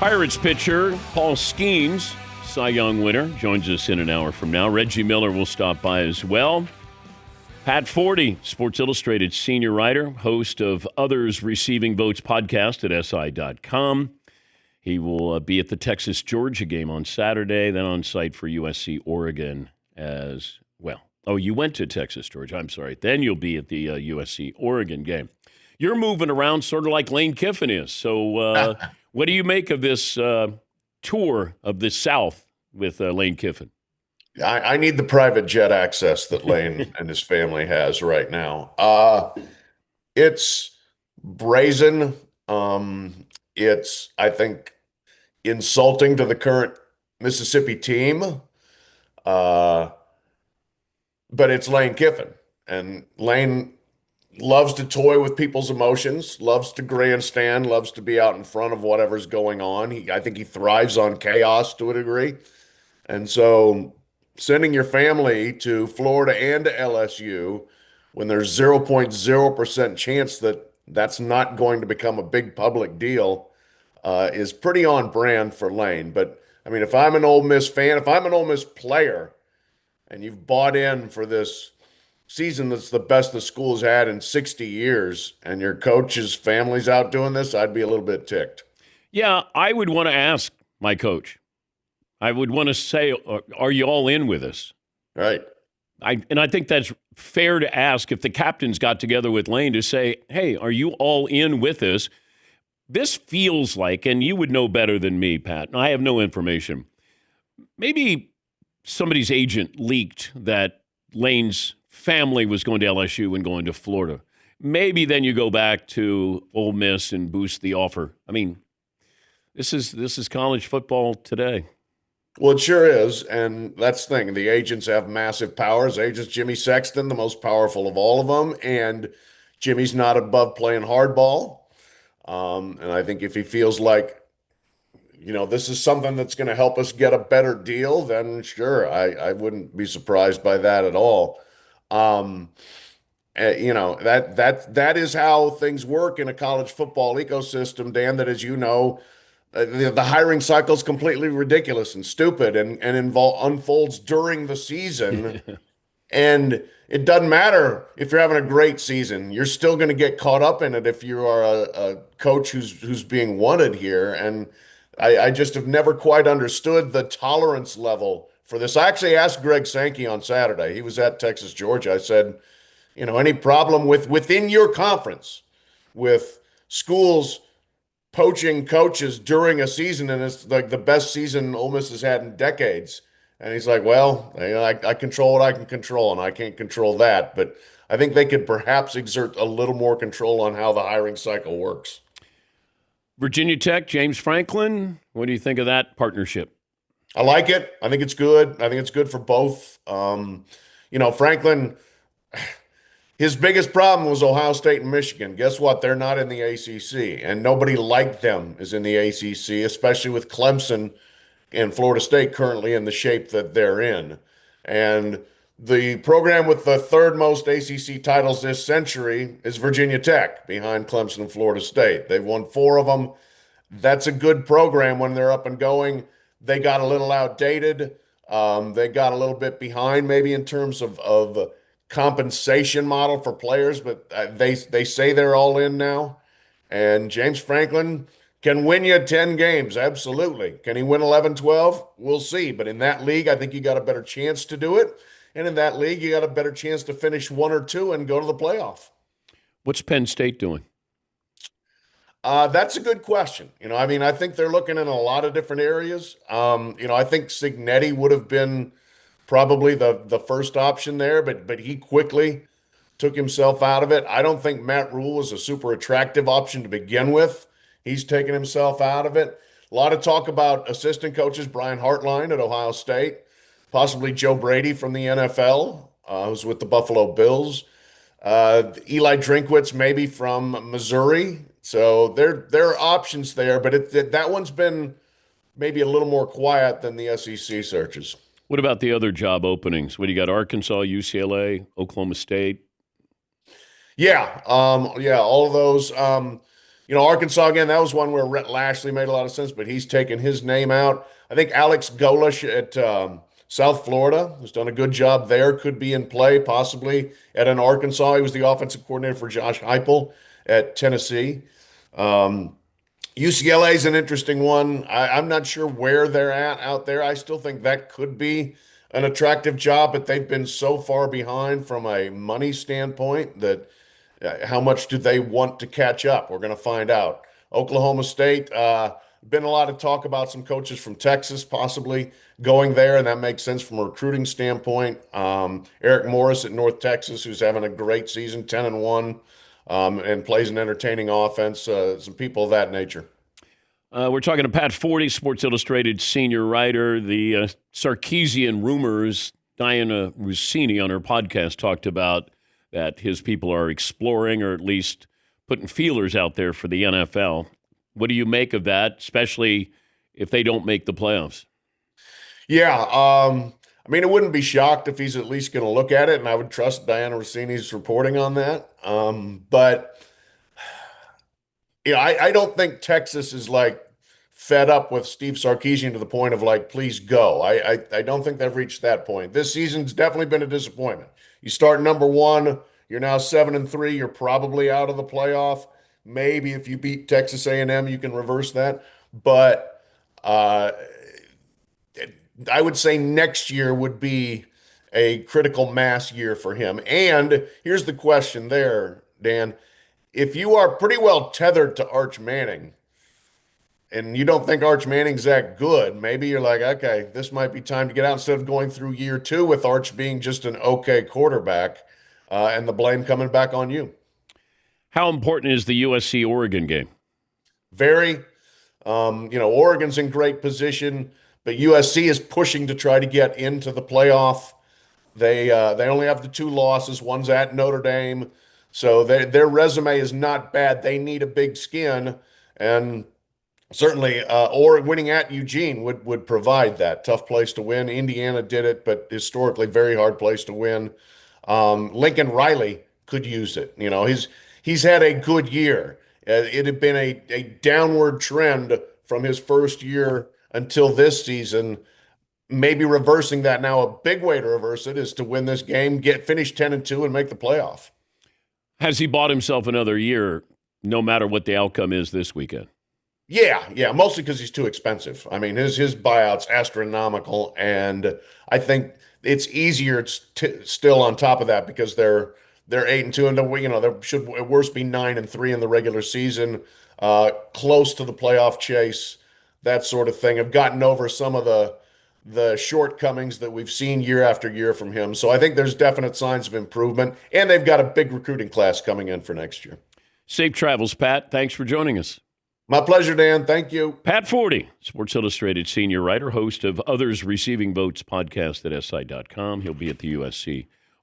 Pirates pitcher Paul Skeens, Cy Young winner, joins us in an hour from now. Reggie Miller will stop by as well. Pat Forde, Sports Illustrated senior writer, host of Others Receiving Votes podcast at SI.com. He will be at the Texas-Georgia game on Saturday, then on site for USC-Oregon as well. Oh, you went to Texas-Georgia. I'm sorry. Then you'll be at the USC-Oregon game. You're moving around sort of like Lane Kiffin is. So what do you make of this tour of the South with Lane Kiffin? I need the private jet access that Lane and his family has right now. It's brazen. It's, I think, insulting to the current Mississippi team. But it's Lane Kiffin. And Lane loves to toy with people's emotions, loves to grandstand, loves to be out in front of whatever's going on. I think he thrives on chaos to a degree. And so sending your family to Florida and to LSU when there's 0.0% chance that that's not going to become a big public deal is pretty on brand for Lane. But, I mean, if I'm an Ole Miss fan, if I'm an Ole Miss player and you've bought in for this season that's the best the school's had in 60 years and your coach's family's out doing this, I'd be a little bit ticked. Yeah, I would want to ask my coach. I would want to say, are you all in with us? Right. And I think that's fair to ask if the captains got together with Lane to say, hey, are you all in with us? This feels like, and you would know better than me, Pat, and I have no information, maybe somebody's agent leaked that Lane's family was going to LSU and going to Florida. Maybe then you go back to Ole Miss and boost the offer. I mean, this is college football today. Well, it sure is, and that's the thing. The agents have massive powers. Agents Jimmy Sexton, the most powerful of all of them, and Jimmy's not above playing hardball. And I think if he feels like, this is something that's going to help us get a better deal, then sure, I wouldn't be surprised by that at all. That is how things work in a college football ecosystem, Dan, that, as you know, the hiring cycle is completely ridiculous and stupid and unfolds during the season. And it doesn't matter if you're having a great season. You're still going to get caught up in it if you are a coach who's being wanted here. And I just have never quite understood the tolerance level for this. I actually asked Greg Sankey on Saturday. He was at Texas, Georgia. I said, any problem within your conference with schools poaching coaches during a season, and it's like the best season Ole Miss has had in decades. And he's like, well, I control what I can control, and I can't control that. But I think they could perhaps exert a little more control on how the hiring cycle works. Virginia Tech, James Franklin, what do you think of that partnership? I like it. I think it's good. I think it's good for both. Franklin, his biggest problem was Ohio State and Michigan. Guess what? They're not in the ACC, and nobody like them is in the ACC, especially with Clemson and Florida State currently in the shape that they're in. And the program with the third most ACC titles this century is Virginia Tech, behind Clemson and Florida State. They've won 4 of them. That's a good program when they're up and going. They got a little outdated. They got a little bit behind maybe in terms of compensation model for players, but they say they're all in now. And James Franklin can win you 10 games, absolutely. Can he win 11, 12? We'll see. But in that league, I think you got a better chance to do it. And in that league, you got a better chance to finish 1 or 2 and go to the playoff. What's Penn State doing? That's a good question. I think they're looking in a lot of different areas. I think Signetti would have been probably the first option there, but he quickly took himself out of it. I don't think Matt Rule was a super attractive option to begin with. He's taken himself out of it. A lot of talk about assistant coaches, Brian Hartline at Ohio State, possibly Joe Brady from the NFL, who's with the Buffalo Bills. Eli Drinkwitz maybe from Missouri. So there are options there, but that one's been maybe a little more quiet than the SEC searches. What about the other job openings? What do you got? Arkansas, UCLA, Oklahoma State? Yeah, all of those. Arkansas, again, that was one where Rhett Lashley made a lot of sense, but he's taken his name out. I think Alex Golish at South Florida has done a good job there, could be in play possibly at an Arkansas. He was the offensive coordinator for Josh Heupel at Tennessee. UCLA is an interesting one. I'm not sure where they're at out there. I still think that could be an attractive job, but they've been so far behind from a money standpoint that how much do they want to catch up? We're going to find out. Oklahoma State, been a lot of talk about some coaches from Texas possibly going there, and that makes sense from a recruiting standpoint. Eric Morris at North Texas, who's having a great season, 10-1, and plays an entertaining offense. Some people of that nature. We're talking to Pat Forde, Sports Illustrated senior writer. The Sarkeesian rumors, Diana Rossini on her podcast talked about that his people are exploring or at least putting feelers out there for the NFL. What do you make of that, especially if they don't make the playoffs? Yeah, I mean, I wouldn't be shocked if he's at least going to look at it, and I would trust Diana Rossini's reporting on that. But I don't think Texas is like fed up with Steve Sarkeesian to the point of like, please go. I don't think they've reached that point. This season's definitely been a disappointment. You start number one, you're now 7-3. You're probably out of the playoff. Maybe if you beat Texas A&M, you can reverse that. But I would say next year would be a critical mass year for him. And here's the question there, Dan. If you are pretty well tethered to Arch Manning and you don't think Arch Manning's that good, maybe you're like, okay, this might be time to get out instead of going through year two with Arch being just an okay quarterback and the blame coming back on you. How important is the USC-Oregon game? Very. Oregon's in great position, but USC is pushing to try to get into the playoff. They only have the two losses. One's at Notre Dame. So their resume is not bad. They need a big skin, and certainly or winning at Eugene would provide that. Tough place to win. Indiana did it, but historically very hard place to win. Lincoln Riley could use it. He's had a good year. It had been a downward trend from his first year until this season. Maybe reversing that now. A big way to reverse it is to win this game, finish 10-2, and make the playoff. Has he bought himself another year, no matter what the outcome is this weekend? Yeah, mostly because he's too expensive. I mean, his buyout's astronomical, and I think it's easier still on top of that because they're 8-2, and they should at worst be 9-3 in the regular season, close to the playoff chase, that sort of thing. Have gotten over some of the shortcomings that we've seen year after year from him. So I think there's definite signs of improvement, and they've got a big recruiting class coming in for next year. Safe travels, Pat. Thanks for joining us. My pleasure, Dan. Thank you. Pat Forde, Sports Illustrated senior writer, host of Others Receiving Votes podcast at SI.com. He'll be at the USC